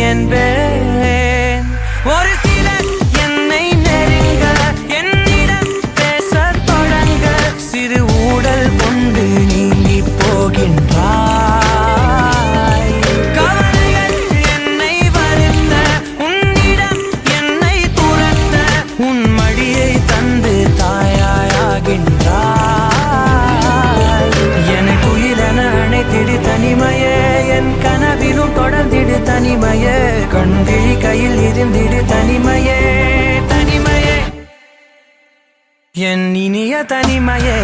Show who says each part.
Speaker 1: என்பேன். ஒரு சிலர் என்னை நெருங்க என்னிடம் பேச தொடங்க சிறு ஊடல் கொண்டு நீங்கி போகின்றாய். கவலைகள் என்னை வருத்த உன்னிடம் என்னை துரத்த உன் மடியை தந்து தாயாகின்றாய். எனக்கு உயிரென அணைத்திடு தனிமையே, என் கனவிலும் தொடர்ந்திடு தனிமையே, கண்விழி கையில் இருந்திடு தனிமையே, தனிமையே, என் இனிய தனிமையே.